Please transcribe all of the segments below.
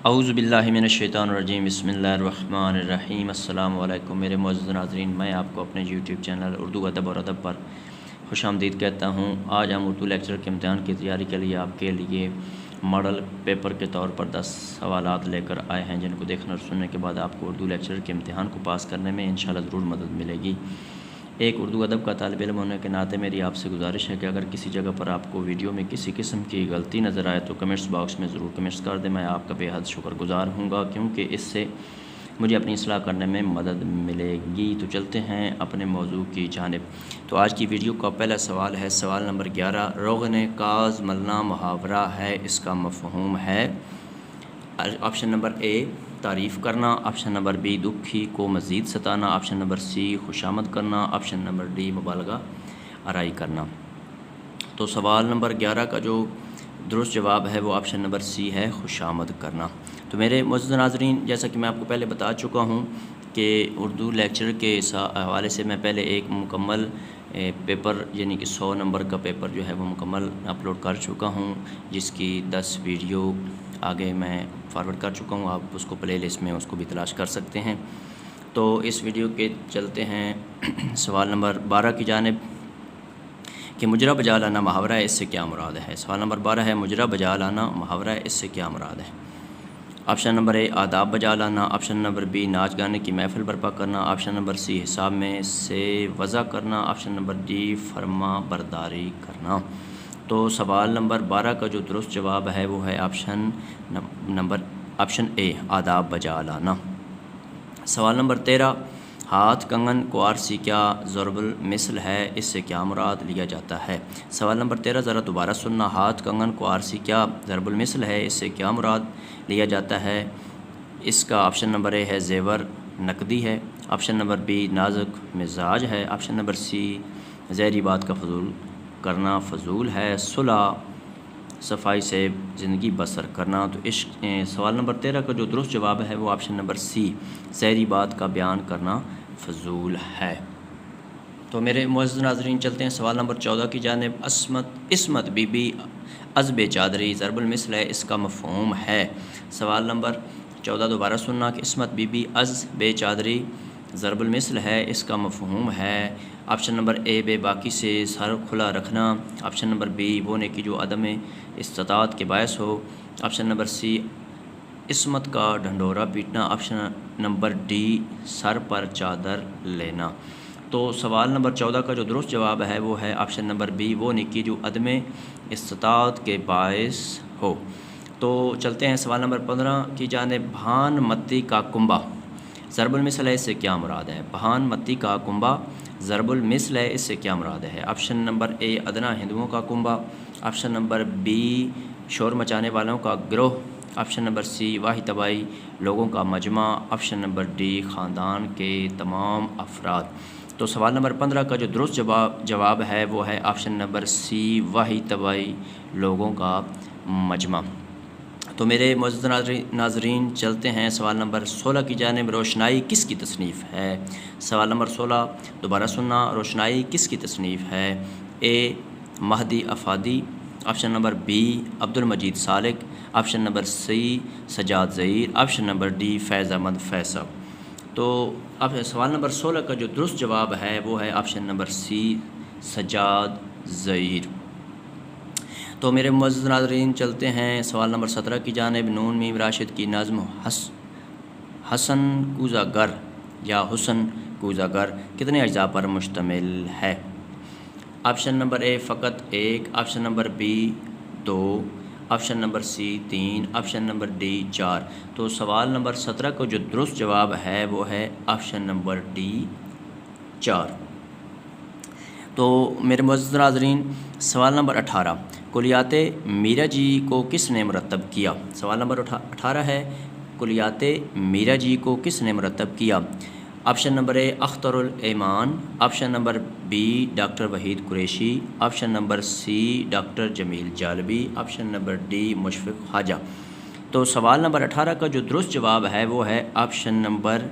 اعوذ باللہ من الشیطان الرجیم بسم اللہ الرحمن الرحیم السلام علیکم میرے معزز ناظرین، میں آپ کو اپنے یوٹیوب چینل اردو ادب اور ادب پر خوش آمدید کہتا ہوں۔ آج ہم اردو لیکچر کے امتحان کی تیاری کے لیے آپ کے لیے ماڈل پیپر کے طور پر 10 سوالات لے کر آئے ہیں، جن کو دیکھنے اور سننے کے بعد آپ کو اردو لیکچر کے امتحان کو پاس کرنے میں انشاءاللہ ضرور مدد ملے گی۔ ایک اردو ادب کا طالب علم ہونے کے ناطے میری آپ سے گزارش ہے کہ اگر کسی جگہ پر آپ کو ویڈیو میں کسی قسم کی غلطی نظر آئے تو کمنٹس باکس میں ضرور کمنٹس کر دیں، میں آپ کا بے حد شکر گزار ہوں گا، کیونکہ اس سے مجھے اپنی اصلاح کرنے میں مدد ملے گی۔ تو چلتے ہیں اپنے موضوع کی جانب۔ تو آج کی ویڈیو کا پہلا سوال ہے، سوال نمبر 11، روغن کاز ملنا محاورہ ہے، اس کا مفہوم ہے۔ آپشن نمبر اے تعریف کرنا، آپشن نمبر بی دکھی کو مزید ستانا، آپشن نمبر سی خوشامد کرنا، آپشن نمبر ڈی مبالغہ آرائی کرنا۔ تو سوال نمبر 11 کا جو درست جواب ہے وہ آپشن نمبر سی ہے، خوشامد کرنا۔ تو میرے معزز ناظرین، جیسا کہ میں آپ کو پہلے بتا چکا ہوں کہ اردو لیکچر کے حوالے سے میں پہلے ایک مکمل پیپر یعنی کہ 100 نمبر کا پیپر جو ہے وہ مکمل اپلوڈ کر چکا ہوں، جس کی 10 ویڈیو آگے میں فارورڈ کر چکا ہوں، آپ اس کو پلے لسٹ میں اس کو بھی تلاش کر سکتے ہیں۔ تو اس ویڈیو کے چلتے ہیں سوال نمبر 12 کی جانب کہ مجرا بجا لانا محاورہ ہے، اس سے کیا مراد ہے۔ سوال نمبر 12 ہے، مجرا بجا لانا محاورہ ہے، اس سے کیا مراد ہے۔ آپشن نمبر اے آداب بجا لانا، آپشن نمبر بی ناچ گانے کی محفل برپا کرنا، آپشن نمبر سی حساب میں سے وضع کرنا، آپشن نمبر ڈی فرما برداری کرنا۔ تو سوال نمبر 12 کا جو درست جواب ہے وہ ہے آپشن اے آداب بجا لانا۔ سوال نمبر 13، ہاتھ کنگن کو عارضی کیا ضرب المثل ہے، اس سے کیا مراد لیا جاتا ہے۔ سوال نمبر 13 ذرا دوبارہ سننا، ہاتھ کنگن کو عارضی کیا ضرب المثل ہے، اس سے کیا مراد لیا جاتا ہے۔ اس کا آپشن نمبر اے ہے زیور نقدی ہے، آپشن نمبر بی نازک مزاج ہے، آپشن نمبر سی زہری بات کا فضول کرنا فضول ہے، صلح صفائی سے زندگی بسر کرنا۔ تو اس سوال نمبر 13 کا جو درست جواب ہے وہ آپشن نمبر سی زہری بات کا بیان کرنا فضول ہے۔ تو میرے معزز ناظرین، چلتے ہیں سوال نمبر 14 کی جانب۔ عصمت بی بی عزب چادری ضرب المثل ہے، اس کا مفہوم ہے۔ سوال نمبر 14 دوبارہ سننا کہ عصمت بی بی عزب چادری ضرب المثل ہے، اس کا مفہوم ہے۔ آپشن نمبر اے بے باکی سے سر کھلا رکھنا، آپشن نمبر بی وہ نیکی جو عدم استطاعت کے باعث ہو، آپشن نمبر سی عصمت کا ڈھنڈورا پیٹنا، آپشن نمبر ڈی سر پر چادر لینا۔ تو سوال نمبر 14 کا جو درست جواب ہے وہ ہے آپشن نمبر بی وہ نیکی جو عدم استطاعت کے باعث ہو۔ تو چلتے ہیں سوال نمبر 15 کی جانب۔ بھان متی کا کنبہ ضرب المثل ہے، اس سے کیا مراد ہے۔ بھان متی کا کنبہ ضرب المثل ہے، اس سے کیا مراد ہے۔ آپشن نمبر اے ادنا ہندوؤں کا کنبہ، آپشن نمبر بی شور مچانے والوں کا گروہ، آپشن نمبر سی واہی طبائی لوگوں کا مجمع، آپشن نمبر ڈی خاندان کے تمام افراد۔ تو سوال نمبر 15 کا جو درست جواب ہے وہ ہے آپشن نمبر سی واہی طبائی لوگوں کا مجمع۔ تو میرے معزز ناظرین، چلتے ہیں سوال نمبر 16 کی جانب۔ روشنائی کس کی تصنیف ہے۔ سوال نمبر 16 دوبارہ سننا، روشنائی کس کی تصنیف ہے۔ A Mahdi Ifadi, option number B Abdul Majeed Salik, option number C Sajjad Zaheer, option number D Faiz Ahmed Faisal. تو اب سوال نمبر 16 کا جو درست جواب ہے وہ ہے option number C Sajjad Zaheer. تو میرے معزز ناظرین، چلتے ہیں سوال نمبر 17 کی جانب۔ نون میم راشد کی نظم حسن کوزہ گر یا حسن کوزہ گر کتنے اجزاء پر مشتمل ہے۔ آپشن نمبر اے فقط 1، option number B 2، option number C 3، option number D 4۔ تو سوال نمبر 17 کا جو درست جواب ہے وہ ہے آپشن نمبر ڈی 4۔ تو میرے معزز ناظرین، سوال نمبر 18، کلیات میرا جی کو کس نے مرتب کیا۔ سوال نمبر 18 ہے، کلیات میرا جی کو کس نے مرتب کیا۔ Option number A Akhtar ul Iman, option number B doctor Waheed Qureshi, option number C doctor Jameel Jalibi, option number D Mushfiq Khwaja. تو سوال نمبر 18 کا جو درست جواب ہے وہ ہے option number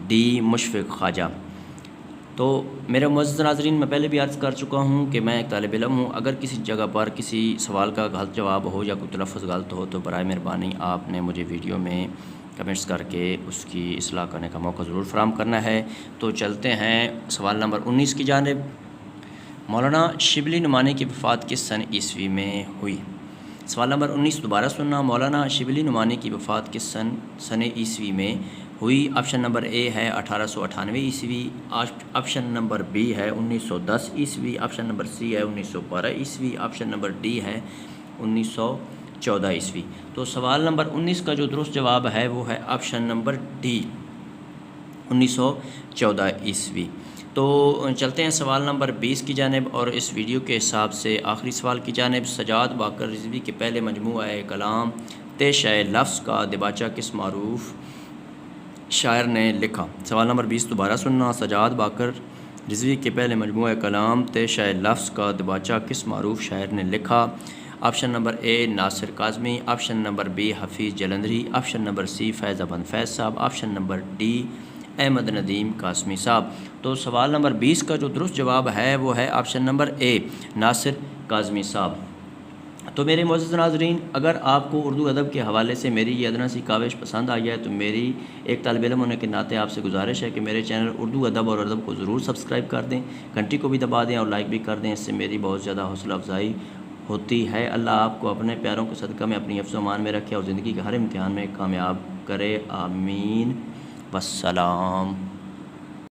D Mushfiq Khwaja. تو میرے معزز ناظرین، میں پہلے بھی عرض کر چکا ہوں کہ میں ایک طالب علم ہوں۔ اگر کسی جگہ پر کسی سوال کا غلط جواب ہو یا کوئی تلفظ غلط ہو تو برائے مہربانی آپ نے مجھے ویڈیو میں کمنٹس کر کے اس کی اصلاح کرنے کا موقع ضرور فراہم کرنا ہے۔ تو چلتے ہیں سوال نمبر 19 کی جانب۔ مولانا شبلی نعمانی کی وفات کس سن عیسوی میں ہوئی؟ سوال نمبر 19 دوبارہ سننا۔ مولانا شبلی نعمانی کی وفات کس سن عیسوی میں ہوئی؟ آپشن نمبر اے ہے 1898 عیسوی، آپشن نمبر بی ہے 1910 عیسوی، آپشن نمبر سی ہے 1912 عیسوی، آپشن نمبر ڈی ہے 1914 عیسوی۔ تو سوال نمبر 19 کا جو درست جواب ہے وہ ہے آپشن نمبر ڈی 1914 عیسوی۔ تو چلتے ہیں سوال نمبر 20 کی جانب، اور اس ویڈیو کے حساب سے آخری سوال کی جانب۔ سجاد باقر رضوی کے پہلے مجموعہ کلام طے لفظ کا دباچہ کس معروف شاعر نے لکھا؟ سوال نمبر 20 دوبارہ سننا۔ سجاد باقر رضوی کے پہلے مجموعہ کلام طے لفظ کا دباچہ کس معروف شاعر نے لکھا؟ Option number A Nasir Kazmi, option number B Hafeez Jalandhari, option number C Faiz Ahmed Faiz صاحب، option number D Ahmed Nadeem Qasmi صاحب۔ تو سوال نمبر 20 کا جو درست جواب ہے وہ ہے option number A Nasir Kazmi صاحب۔ تو میرے معزز ناظرین، اگر آپ کو اردو ادب کے حوالے سے میری یہ ادنا سی کاوش پسند آئی ہے تو میری ایک طالب علم ہونے کے ناطے آپ سے گزارش ہے کہ میرے چینل اردو ادب اور ادب کو ضرور سبسکرائب کر دیں، گھنٹی کو بھی دبا دیں اور لائک بھی کر دیں، اس سے میری بہت زیادہ حوصلہ افزائی ہوتی ہے۔ اللہ آپ کو اپنے پیاروں کے صدقہ میں اپنی حفظ و امان میں رکھے اور زندگی کے ہر امتحان میں کامیاب کرے، آمین، والسلام۔